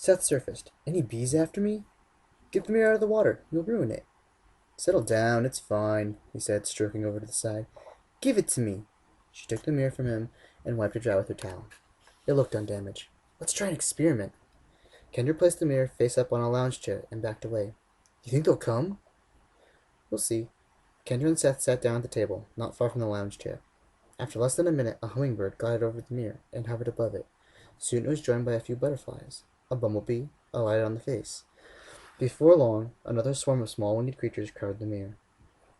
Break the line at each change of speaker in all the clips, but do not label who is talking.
Seth surfaced. Any bees after me? Get the mirror out of the water. You'll ruin it. Settle down, it's fine, he said, stroking over to the side. Give it to me. She took the mirror from him and wiped it dry with her towel. It looked undamaged. Let's try an experiment. Kendra placed the mirror face up on a lounge chair and backed away. You think they'll come? We'll see. Kendra and Seth sat down at the table, not far from the lounge chair. After less than a minute, a hummingbird glided over the mirror and hovered above it. Soon it was joined by a few butterflies. A bumblebee alighted on the face. Before long, another swarm of small winged creatures crowded the mirror.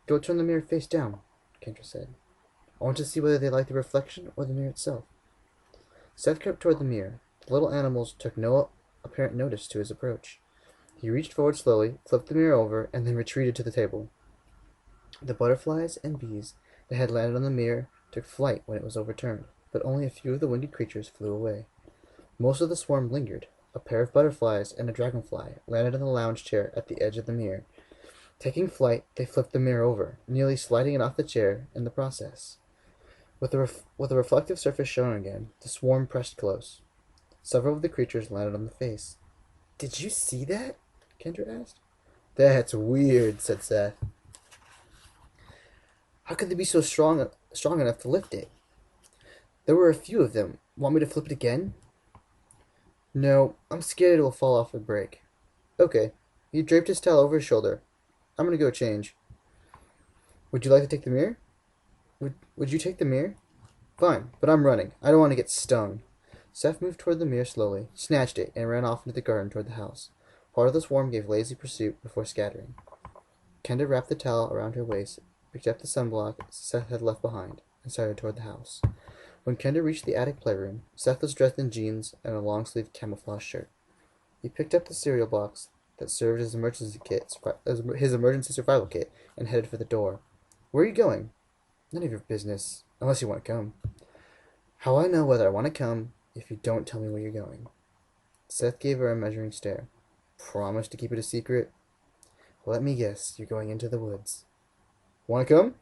Go turn the mirror face down, Kendra said. I want to see whether they like the reflection or the mirror itself. Seth crept toward the mirror. The little animals took no apparent notice to his approach. He reached forward slowly, flipped the mirror over, and then retreated to the table. The butterflies and bees that had landed on the mirror took flight when it was overturned, but only a few of the winged creatures flew away. Most of the swarm lingered. A pair of butterflies and a dragonfly landed on the lounge chair at the edge of the mirror. Taking flight, they flipped the mirror over, nearly sliding it off the chair in the process. With the reflective surface shown again, the swarm pressed close. Several of the creatures landed on the face. Did you see that? Kendra asked. That's weird, said Seth. How could they be so strong enough to lift it? There were a few of them. Want me to flip it again? No, I'm scared it will fall off and break. Okay. He draped his towel over his shoulder. I'm gonna go change. Would you like to take the mirror? Would you take the mirror? Fine, but I'm running. I don't want to get stung. Seth moved toward the mirror slowly, snatched it, and ran off into the garden toward the house. Part of the swarm gave lazy pursuit before scattering. Kendra wrapped the towel around her waist, picked up the sunblock Seth had left behind, and started toward the house. When Kendra reached the attic playroom, Seth was dressed in jeans and a long-sleeved camouflage shirt. He picked up the cereal box that served as his emergency survival kit, and headed for the door. Where are you going? None of your business, unless you want to come. How will I know whether I want to come if you don't tell me where you're going? Seth gave her a measuring stare. Promise to keep it a secret? Let me guess, you're going into the woods. Want to come?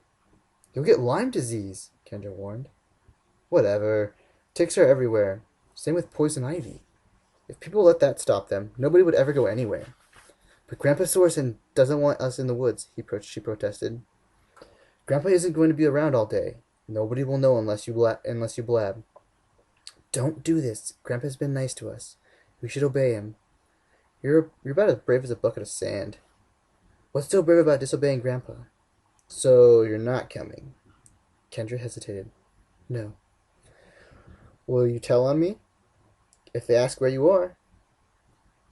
You'll get Lyme disease, Kendra warned. Whatever. Ticks are everywhere. Same with poison ivy. If people let that stop them, nobody would ever go anywhere. But Grandpa Sorsen doesn't want us in the woods, she protested. Grandpa isn't going to be around all day. Nobody will know unless you blab. Don't do this. Grandpa's been nice to us. We should obey him. You're about as brave as a bucket of sand. What's so brave about disobeying Grandpa? So you're not coming. Kendra hesitated. No. Will you tell on me? If they ask where you are.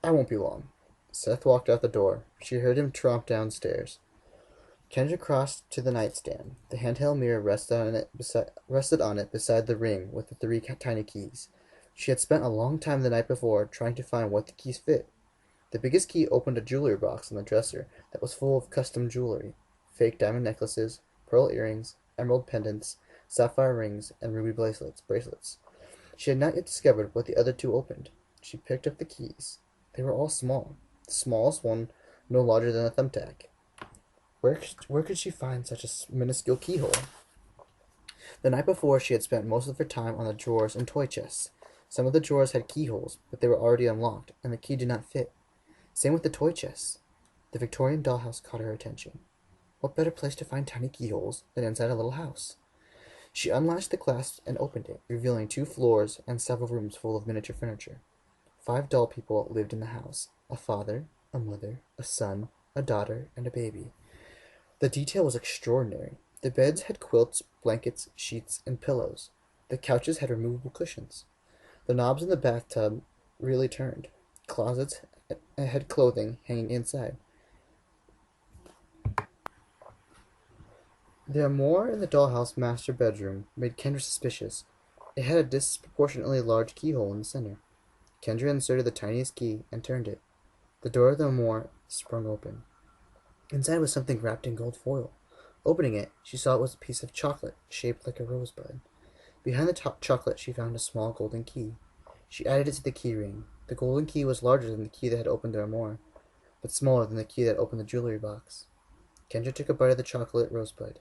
I won't be long. Seth walked out the door. She heard him tromp downstairs. Kendra crossed to the nightstand. The handheld mirror rested on it beside the ring with the three tiny keys. She had spent a long time the night before trying to find what the keys fit. The biggest key opened a jewelry box on the dresser that was full of custom jewelry. Fake diamond necklaces, pearl earrings, emerald pendants, sapphire rings, and ruby bracelets. She had not yet discovered what the other two opened. She picked up the keys. They were all small. The smallest one no larger than a thumbtack. Where could she find such a minuscule keyhole? The night before, she had spent most of her time on the drawers and toy chests. Some of the drawers had keyholes, but they were already unlocked, and the key did not fit. Same with the toy chests. The Victorian dollhouse caught her attention. What better place to find tiny keyholes than inside a little house? She unlatched the clasp and opened it, revealing 2 floors and several rooms full of miniature furniture. 5 doll people lived in the house: a father, a mother, a son, a daughter, and a baby. The detail was extraordinary. The beds had quilts, blankets, sheets, and pillows. The couches had removable cushions. The knobs in the bathtub really turned. Closets had clothing hanging inside. The armoire in the dollhouse master bedroom made Kendra suspicious. It had a disproportionately large keyhole in the center. Kendra inserted the tiniest key and turned it. The door of the armoire sprung open. Inside was something wrapped in gold foil. Opening it, she saw it was a piece of chocolate shaped like a rosebud. Behind the chocolate, she found a small golden key. She added it to the key ring. The golden key was larger than the key that had opened the armoire, but smaller than the key that opened the jewelry box. Kendra took a bite of the chocolate rosebud.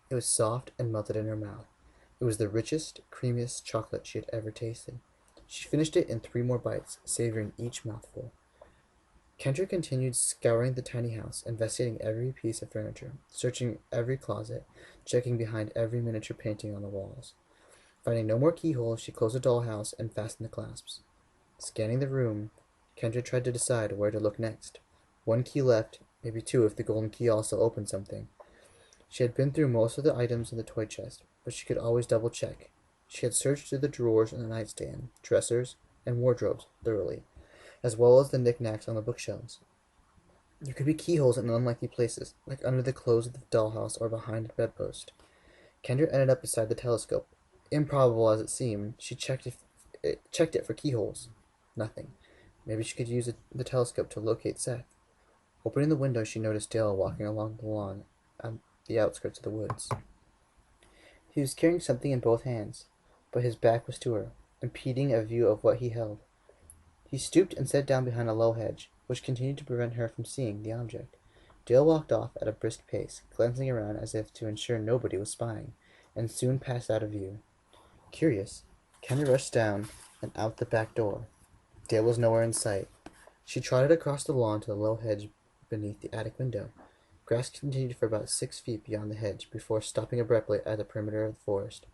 It was soft and melted in her mouth. It was the richest, creamiest chocolate she had ever tasted. She finished it in 3 more bites, savoring each mouthful. Kendra continued scouring the tiny house, investigating every piece of furniture, searching every closet, checking behind every miniature painting on the walls. Finding no more keyholes, she closed the dollhouse and fastened the clasps. Scanning the room, Kendra tried to decide where to look next. 1 key left, maybe 2 if the golden key also opened something. She had been through most of the items in the toy chest, but she could always double check. She had searched through the drawers in the nightstand, dressers, and wardrobes thoroughly, as well as the knickknacks on the bookshelves. There could be keyholes in unlikely places, like under the clothes of the dollhouse or behind a bedpost. Kendra ended up beside the telescope. Improbable as it seemed, she checked it for keyholes. Nothing. Maybe she could use the telescope to locate Seth. Opening the window, she noticed Dale walking along the lawn at the outskirts of the woods. He was carrying something in both hands, but his back was to her, impeding a view of what he held. He stooped and sat down behind a low hedge, which continued to prevent her from seeing the object. Dale walked off at a brisk pace, glancing around as if to ensure nobody was spying, and soon passed out of view. Curious, Kendra rushed down and out the back door. Dale was nowhere in sight. She trotted across the lawn to the low hedge beneath the attic window. Grass continued for about 6 feet beyond the hedge before stopping abruptly at the perimeter of the forest.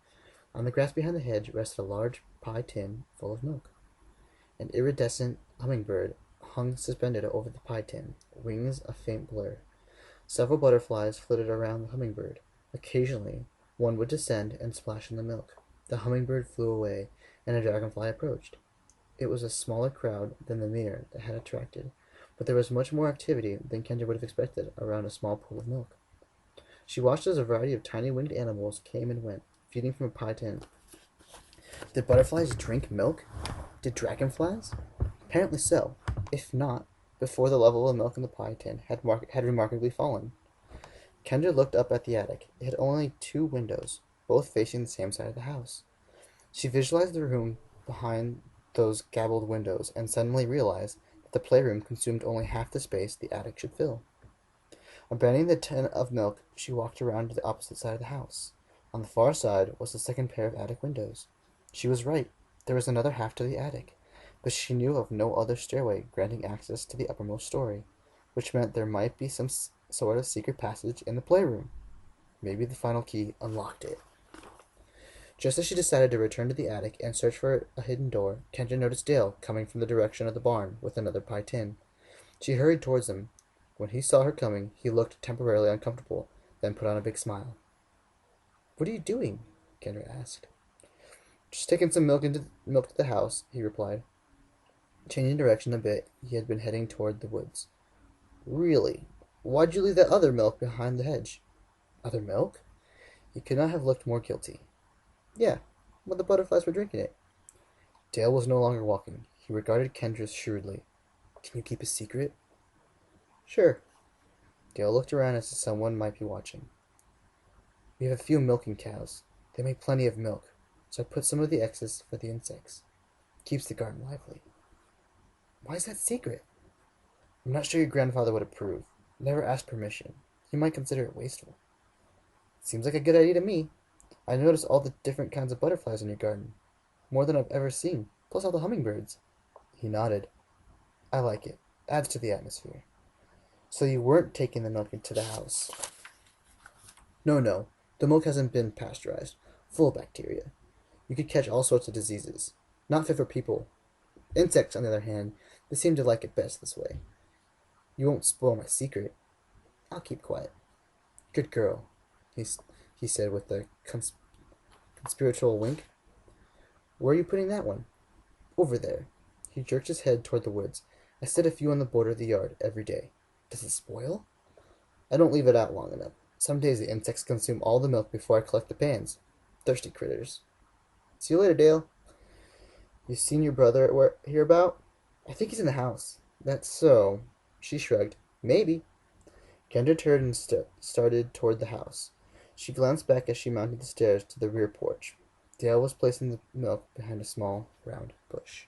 On the grass behind the hedge rested a large pie tin full of milk. An iridescent hummingbird hung suspended over the pie tin, wings a faint blur. Several butterflies flitted around the hummingbird. Occasionally, one would descend and splash in the milk. The hummingbird flew away, and a dragonfly approached. It was a smaller crowd than the mirror that had attracted, but there was much more activity than Kendra would have expected around a small pool of milk. She watched as a variety of tiny winged animals came and went, feeding from a pie tin. Did butterflies drink milk? Did dragonflies? Apparently so. If not, before the level of milk in the pie tin had remarkably fallen. Kendra looked up at the attic. It had only 2 windows, both facing the same side of the house. She visualized the room behind those gabled windows and suddenly realized that the playroom consumed only half the space the attic should fill. Abandoning the tin of milk, she walked around to the opposite side of the house. On the far side was the second pair of attic windows. She was right. There was another half to the attic, but she knew of no other stairway granting access to the uppermost story, which meant there might be some sort of secret passage in the playroom. Maybe the final key unlocked it. Just as she decided to return to the attic and search for a hidden door, Kendra noticed Dale coming from the direction of the barn with another pie tin. She hurried towards him. When he saw her coming, he looked temporarily uncomfortable, then put on a big smile. "What are you doing?" Kendra asked. "Just taking some milk to the house," he replied. Changing direction a bit, he had been heading toward the woods. "Really? Why'd you leave that other milk behind the hedge?" "Other milk?" He could not have looked more guilty. "Yeah, but the butterflies were drinking it." Dale was no longer walking. He regarded Kendra shrewdly. "Can you keep a secret?" "Sure." Dale looked around as if someone might be watching. "We have a few milking cows. They make plenty of milk, so I put some of the excess for the insects. Keeps the garden lively." "Why is that secret?" "I'm not sure your grandfather would approve. Never asked permission. He might consider it wasteful." "Seems like a good idea to me. I noticed all the different kinds of butterflies in your garden. More than I've ever seen, plus all the hummingbirds." He nodded. "I like it. Adds to the atmosphere." "So you weren't taking the milk into the house?" "No, no. The milk hasn't been pasteurized. Full of bacteria. You could catch all sorts of diseases. Not fit for people. Insects, on the other hand, they seem to like it best this way. You won't spoil my secret." "I'll keep quiet." "Good girl," he said with a conspiratorial wink. "Where are you putting that one?" "Over there." He jerked his head toward the woods. "I set a few on the border of the yard every day." "Does it spoil?" "I don't leave it out long enough. Some days the insects consume all the milk before I collect the pans. Thirsty critters." "See you later, Dale." "You seen your brother hereabout?" "I think he's in the house." "That's so." She shrugged. "Maybe." Kendra turned and started toward the house. She glanced back as she mounted the stairs to the rear porch. Dale was placing the milk behind a small, round bush.